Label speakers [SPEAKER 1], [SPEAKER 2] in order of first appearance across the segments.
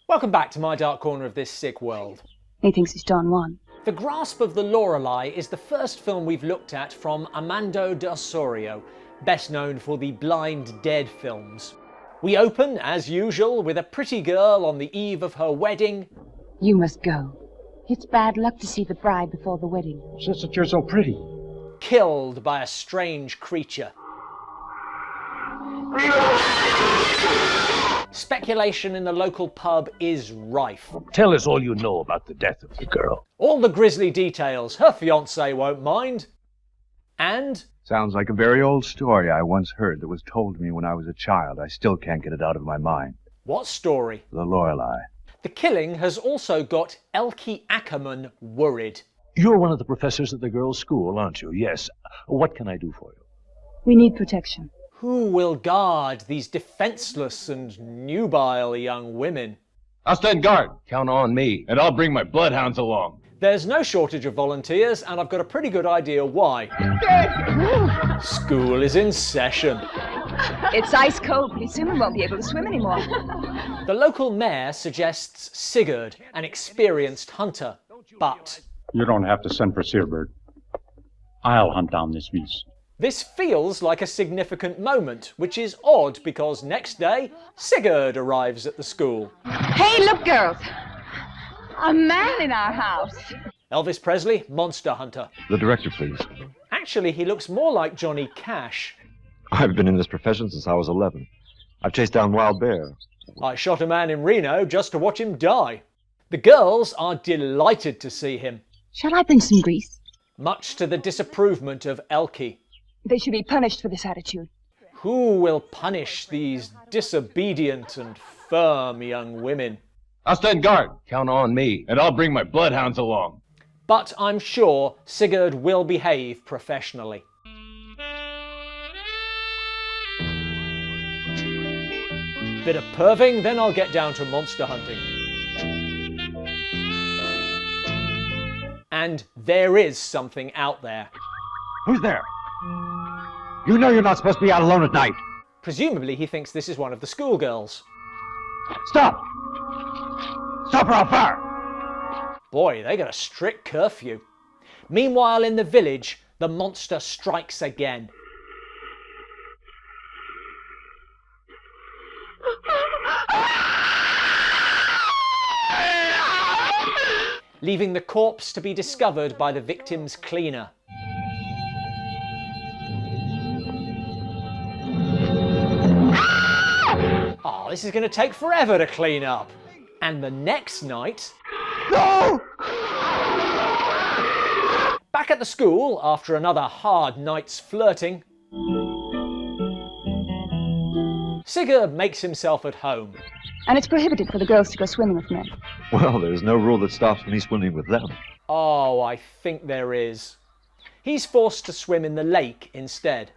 [SPEAKER 1] Welcome back to my dark corner of this sick world.
[SPEAKER 2] He thinks it's Don Juan.
[SPEAKER 1] The Grasp of the Lorelei is the first film we've looked at from Amando de Ossorio, best known for the Blind Dead films. We open, as usual, with a pretty girl on the eve of her wedding.
[SPEAKER 2] You must go. It's bad luck to see the bride before the wedding.
[SPEAKER 3] Just that you're so pretty.
[SPEAKER 1] Killed by a strange creature. Speculation in the local pub is rife.
[SPEAKER 3] Tell us all you know about the death of the girl.
[SPEAKER 1] All the grisly details, her fiancé won't mind. And...
[SPEAKER 4] Sounds like a very old story I once heard that was told to me when I was a child. I still can't get it out of my mind.
[SPEAKER 1] What story?
[SPEAKER 4] The Lorelei.
[SPEAKER 1] The killing has also got Elkie Ackerman worried.
[SPEAKER 3] You're one of the professors at the girls' school, aren't you? Yes. What can I do for you?
[SPEAKER 2] We need protection.
[SPEAKER 1] Who will guard these defenseless and nubile young women?
[SPEAKER 5] I'll stand guard. Count on me, and I'll bring my bloodhounds along.
[SPEAKER 1] There's no shortage of volunteers, and I've got a pretty good idea why. School is in session.
[SPEAKER 2] It's ice cold. Pretty soon we won't be able to swim anymore.
[SPEAKER 1] The local mayor suggests Sirgurd, an experienced hunter, but...
[SPEAKER 6] You don't have to send for Sirgurd. I'll hunt down this beast.
[SPEAKER 1] This feels like a significant moment, which is odd because next day, Sirgurd arrives at the school.
[SPEAKER 2] Hey, look, girls. A man in our house.
[SPEAKER 1] Elvis Presley, monster hunter.
[SPEAKER 7] The director, please.
[SPEAKER 1] Actually, he looks more like Johnny Cash.
[SPEAKER 7] I've been in this profession since I was 11. I've chased down wild bear.
[SPEAKER 1] I shot a man in Reno just to watch him die. The girls are delighted to see him,
[SPEAKER 2] Shall I bring some grease?
[SPEAKER 1] much to the disapprovement of Elkie.
[SPEAKER 2] They should be punished for this attitude.
[SPEAKER 1] Who will punish these disobedient and firm young women?
[SPEAKER 5] I'll stand guard. Count on me, and I'll bring my bloodhounds along.
[SPEAKER 1] But I'm sure Sirgurd will behave professionally. Bit of perving, then I'll get down to monster hunting. And there is something out there.
[SPEAKER 4] Who's there? You know you're not supposed to be out alone at night.
[SPEAKER 1] Presumably he thinks this is one of the schoolgirls.
[SPEAKER 4] Stop! Stop or I'll fire!
[SPEAKER 1] Boy, they got a strict curfew. Meanwhile, in the village, the monster strikes again. Leaving the corpse to be discovered by the victim's cleaner. Oh, this is going to take forever to clean up. And the next night...
[SPEAKER 4] No!
[SPEAKER 1] Back at the school, after another hard night's flirting, Sirgurd makes himself at home.
[SPEAKER 2] And it's prohibited for the girls to go swimming with men.
[SPEAKER 7] Well, there's no rule that stops me swimming with them.
[SPEAKER 1] Oh, I think there is. He's forced to swim in the lake instead.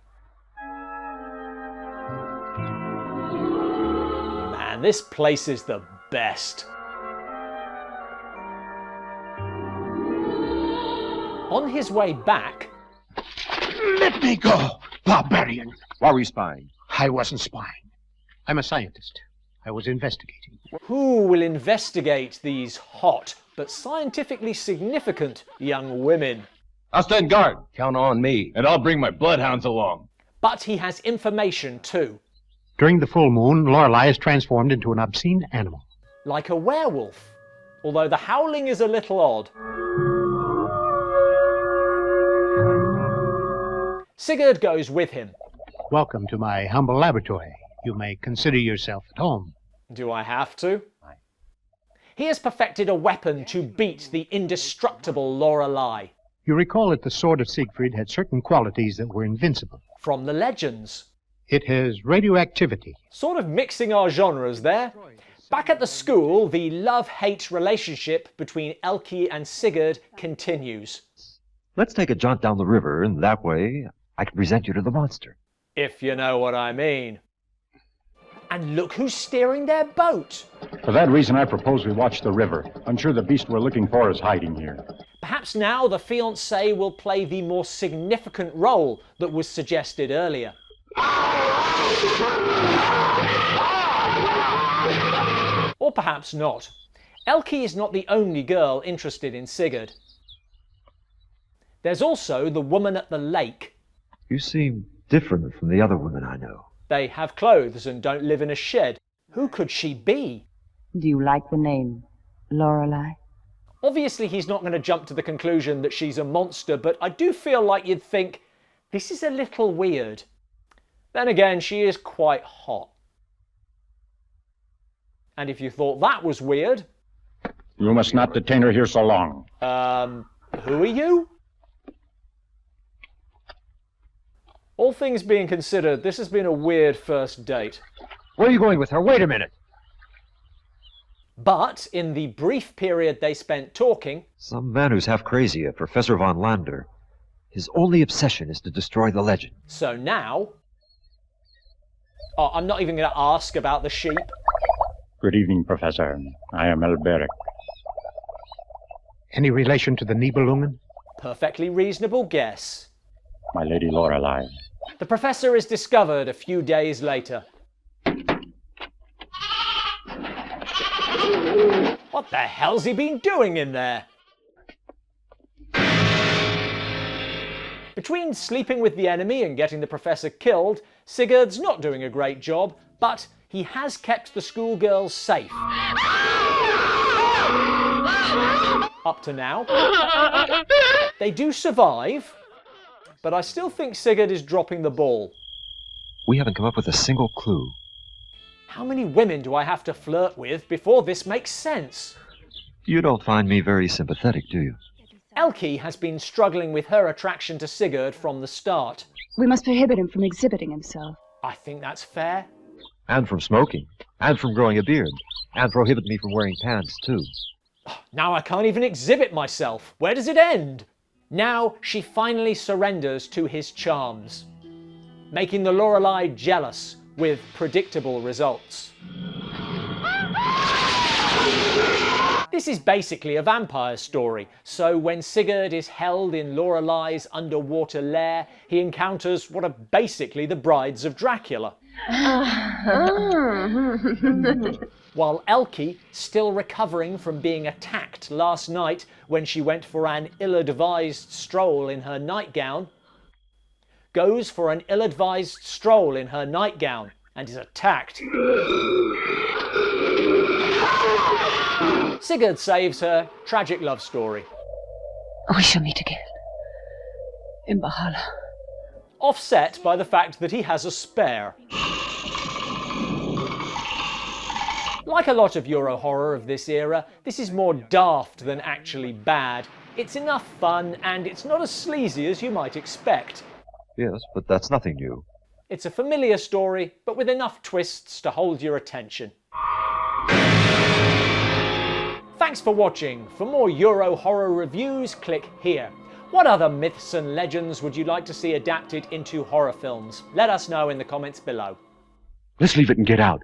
[SPEAKER 1] Man, this place is the best. On his way back...
[SPEAKER 8] Let me go, barbarian.
[SPEAKER 4] Why were you spying?
[SPEAKER 8] I wasn't spying. I'm a scientist. I was investigating.
[SPEAKER 1] Who will investigate these hot but scientifically significant young women?
[SPEAKER 5] I'll stand guard. Count on me, and I'll bring my bloodhounds along.
[SPEAKER 1] But he has information too,
[SPEAKER 6] During the full moon, Lorelei is transformed into an obscene animal.
[SPEAKER 1] like a werewolf, although the howling is a little odd. Sirgurd goes with him.
[SPEAKER 6] Welcome to my humble laboratory. You may consider yourself at home.
[SPEAKER 1] Do I have to? He has perfected a weapon to beat the indestructible Lorelei.
[SPEAKER 6] You recall that the sword of Siegfried had certain qualities that were invincible.
[SPEAKER 1] From the legends.
[SPEAKER 6] It has radioactivity.
[SPEAKER 1] Sort of mixing our genres there. Back at the school, the love-hate relationship between Elkie and Sirgurd continues.
[SPEAKER 7] Let's take a jaunt down the river, and that way I can present you to the monster.
[SPEAKER 1] If you know what I mean. And look who's steering their boat.
[SPEAKER 6] For that reason, I propose we watch the river. I'm sure the beast we're looking for is hiding here.
[SPEAKER 1] Perhaps now the fiancé will play the more significant role that was suggested earlier. Or perhaps not. Elke is not the only girl interested in Sigurd. There's also the woman at the lake.
[SPEAKER 7] You seem different from the other women I know.
[SPEAKER 1] They have clothes and don't live in a shed. Who could she be?
[SPEAKER 2] Do you like the name, Lorelei?
[SPEAKER 1] Obviously he's not going to jump to the conclusion that she's a monster, but I do feel like you'd think, this is a little weird. Then again, she is quite hot. And if you thought that was weird...
[SPEAKER 6] You must not detain her here so long.
[SPEAKER 1] Who are you? All things being considered, this has been a weird first date.
[SPEAKER 7] Where are you going with her? Wait a minute!
[SPEAKER 1] But in the brief period they spent talking...
[SPEAKER 7] Some man who's half crazy, a Professor von Lander. His only obsession is to destroy the legend.
[SPEAKER 1] So now... Oh, I'm not even going to ask about the sheep.
[SPEAKER 6] Good evening, Professor. I am Elberic.
[SPEAKER 8] Any relation to the Nibelungen?
[SPEAKER 1] Perfectly reasonable guess.
[SPEAKER 6] My Lady Lorelei.
[SPEAKER 1] The Professor is discovered a few days later. What the hell's he been doing in there? Between sleeping with the enemy and getting the Professor killed, Sigurd's not doing a great job, but he has kept the schoolgirls safe. Up to now. They do survive, but I still think Sigurd is dropping the ball.
[SPEAKER 7] We haven't come up with a single clue.
[SPEAKER 1] How many women do I have to flirt with before this makes sense?
[SPEAKER 7] You don't find me very sympathetic, do you?
[SPEAKER 1] Elke has been struggling with her attraction to Sigurd from the start.
[SPEAKER 2] We must prohibit him from exhibiting himself.
[SPEAKER 1] I think that's fair.
[SPEAKER 7] And from smoking. And from growing a beard. And prohibit me from wearing pants, too.
[SPEAKER 1] Now I can't even exhibit myself. Where does it end? Now she finally surrenders to his charms, making the Lorelei jealous with predictable results. This is basically a vampire story, so when Sigurd is held in Lorelei's underwater lair, he encounters what are basically the brides of Dracula. While Elke, still recovering from being attacked last night when she went for an ill-advised stroll in her nightgown, goes for an ill-advised stroll in her nightgown and is attacked. Sigurd saves her tragic love story.
[SPEAKER 2] We shall meet again. In Valhalla.
[SPEAKER 1] Offset by the fact that he has a spare. Like a lot of Euro horror of this era, this is more daft than actually bad. It's enough fun, and it's not as sleazy as you might expect.
[SPEAKER 7] Yes, but that's nothing new.
[SPEAKER 1] It's a familiar story, but with enough twists to hold your attention. Thanks for watching. For more Euro horror reviews, click here. What other myths and legends would you like to see adapted into horror films? Let us know in the comments below.
[SPEAKER 4] Let's leave it and get out.